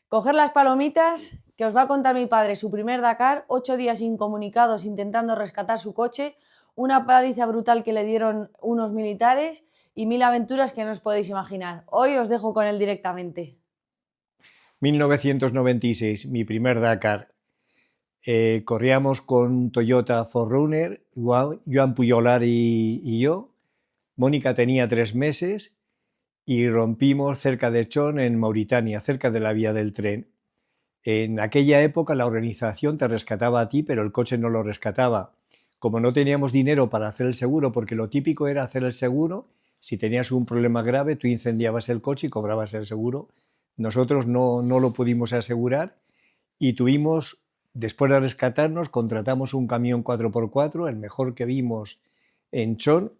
Coger las palomitas, que os va a contar mi padre su primer Dakar, 8 días incomunicados intentando rescatar su coche, una paliza brutal que le dieron unos militares y 1000 aventuras que no os podéis imaginar. Hoy os dejo con él directamente. 1996, mi primer Dakar. Corríamos con Toyota 4Runner, Joan Pujolar y yo. Mónica tenía 3 meses y rompimos cerca de Chon, en Mauritania, cerca de la vía del tren. En aquella época la organización te rescataba a ti, pero el coche no lo rescataba. Como no teníamos dinero para hacer el seguro, porque lo típico era hacer el seguro, si tenías un problema grave, tú incendiabas el coche y cobrabas el seguro. Nosotros no lo pudimos asegurar y tuvimos, después de rescatarnos, contratamos un camión 4x4, el mejor que vimos en Chon.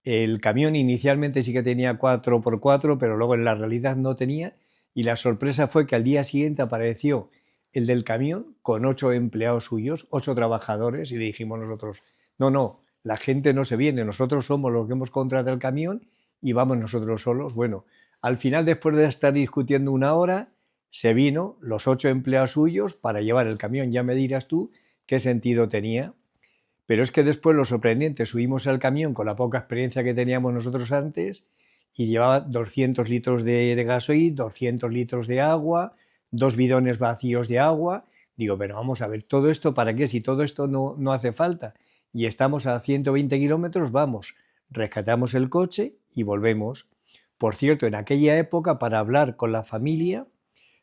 El camión inicialmente sí que tenía 4x4, pero luego en la realidad no tenía, y la sorpresa fue que al día siguiente apareció el del camión con 8 empleados suyos, 8 trabajadores, y dijimos nosotros, no, la gente no se viene, nosotros somos los que hemos contratado el camión y vamos nosotros solos. Bueno, al final, después de estar discutiendo una hora, se vino los 8 empleados suyos para llevar el camión. Ya me dirás tú qué sentido tenía. Pero es que después lo sorprendente, subimos al camión con la poca experiencia que teníamos nosotros antes y llevaba 200 litros de gasoil, 200 litros de agua, 2 bidones vacíos de agua. Digo, pero vamos a ver, ¿todo esto para qué? Si todo esto no hace falta y estamos a 120 kilómetros, vamos, rescatamos el coche y volvemos. Por cierto, en aquella época, para hablar con la familia,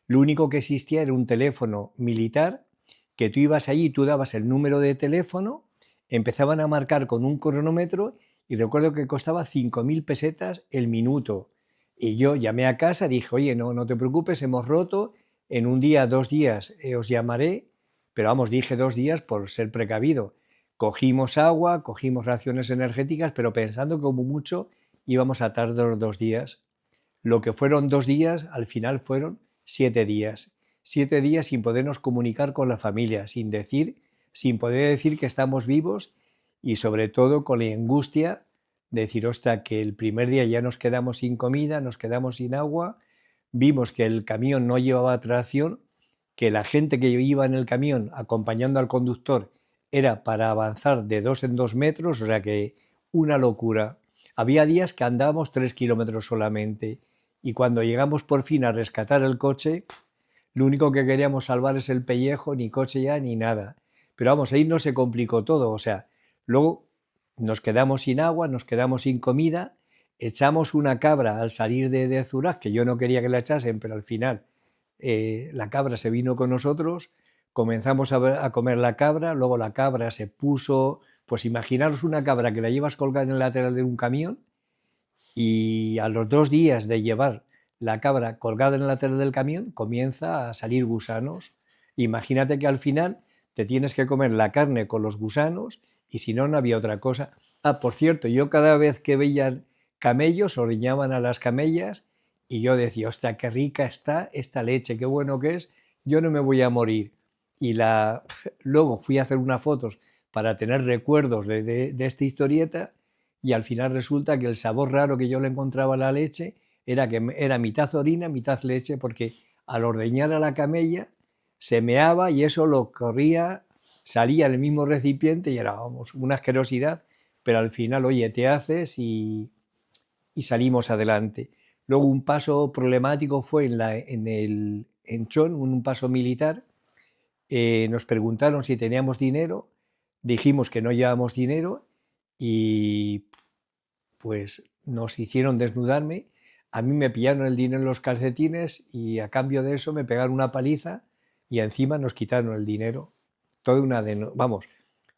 lo único que existía era un teléfono militar, que tú ibas allí, tú dabas el número de teléfono, empezaban a marcar con un cronómetro y recuerdo que costaba 5.000 pesetas el minuto. Y yo llamé a casa, dije, oye, no te preocupes, hemos roto, en un día, 2 días os llamaré, pero vamos, dije 2 días por ser precavido. Cogimos agua, cogimos raciones energéticas, pero pensando que como mucho íbamos a tardar 2 días. Lo que fueron 2 días, al final fueron 7 días. 7 días sin podernos comunicar con la familia, sin poder decir que estamos vivos y sobre todo con la angustia de decir, ostras, que el primer día ya nos quedamos sin comida, nos quedamos sin agua, vimos que el camión no llevaba tracción, que la gente que iba en el camión acompañando al conductor era para avanzar de 2 en 2 metros, o sea que una locura. Había días que andábamos 3 kilómetros solamente y cuando llegamos por fin a rescatar el coche, lo único que queríamos salvar es el pellejo, ni coche ya ni nada. Pero vamos, ahí no se complicó todo, o sea, luego nos quedamos sin agua, nos quedamos sin comida, echamos una cabra al salir de Zurak, que yo no quería que la echasen, pero al final la cabra se vino con nosotros, comenzamos a comer la cabra, luego la cabra se puso, pues imaginaros una cabra que la llevas colgada en el lateral de un camión y a los 2 días de llevar la cabra colgada en el lateral del camión comienza a salir gusanos. Imagínate que al final te tienes que comer la carne con los gusanos y si no, no había otra cosa. Ah, por cierto, yo cada vez que veía camellos ordeñaban a las camellas y yo decía, ostras, qué rica está esta leche, qué bueno que es, yo no me voy a morir. Y luego fui a hacer unas fotos para tener recuerdos de esta historieta y al final resulta que el sabor raro que yo le encontraba a la leche era que era mitad orina, mitad leche, porque al ordeñar a la camella se meaba y eso lo corría, salía en el mismo recipiente y era, vamos, una asquerosidad, pero al final, oye, te haces y salimos adelante. Luego un paso problemático fue en Chon, un paso militar. Nos preguntaron si teníamos dinero, dijimos que no llevábamos dinero y pues nos hicieron desnudarme, a mí me pillaron el dinero en los calcetines y a cambio de eso me pegaron una paliza y encima nos quitaron el dinero. Toda vamos,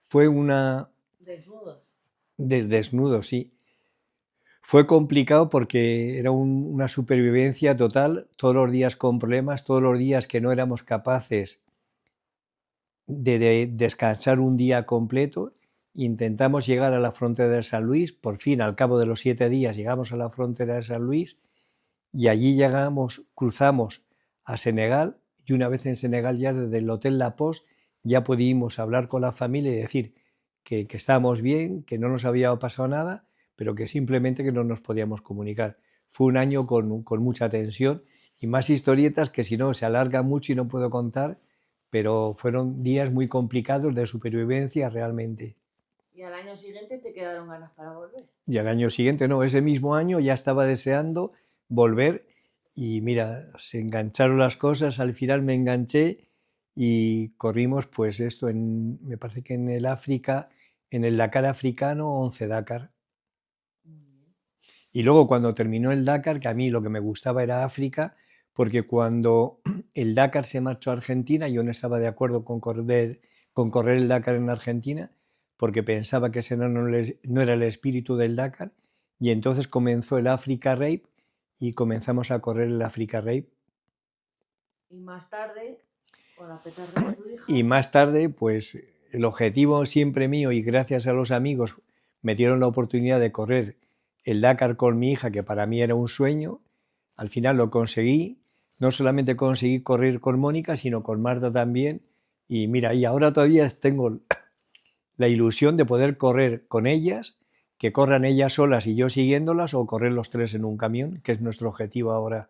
fue una Desnudos. desnudo, sí. Fue complicado porque era una supervivencia total, todos los días con problemas, todos los días que no éramos capaces de descansar un día completo. Intentamos llegar a la frontera de San Luis, por fin al cabo de los 7 días llegamos a la frontera de San Luis y allí llegamos, cruzamos a Senegal y una vez en Senegal ya desde el Hotel La Poste ya pudimos hablar con la familia y decir que estábamos bien, que no nos había pasado nada, pero que simplemente que no nos podíamos comunicar. Fue un año con mucha tensión y más historietas que si no se alarga mucho y no puedo contar, pero fueron días muy complicados de supervivencia realmente. Y al año siguiente te quedaron ganas para volver. Y al año siguiente, no, ese mismo año ya estaba deseando volver y mira, se engancharon las cosas, al final me enganché y corrimos pues esto, me parece que en el África, en el Dakar africano, 11 Dakar. Y luego cuando terminó el Dakar, que a mí lo que me gustaba era África, porque cuando el Dakar se marchó a Argentina, yo no estaba de acuerdo con correr el Dakar en Argentina, porque pensaba que ese no era el espíritu del Dakar, y entonces comenzó el Africa Race y comenzamos a correr el Africa Race. Y más tarde, con la petarda de tu hija. Y más tarde, pues el objetivo siempre mío, y gracias a los amigos me dieron la oportunidad de correr el Dakar con mi hija, que para mí era un sueño. Al final lo conseguí. No solamente conseguí correr con Mónica, sino con Marta también. Y mira, y ahora todavía tengo la ilusión de poder correr con ellas, que corran ellas solas y yo siguiéndolas, o correr los tres en un camión, que es nuestro objetivo ahora.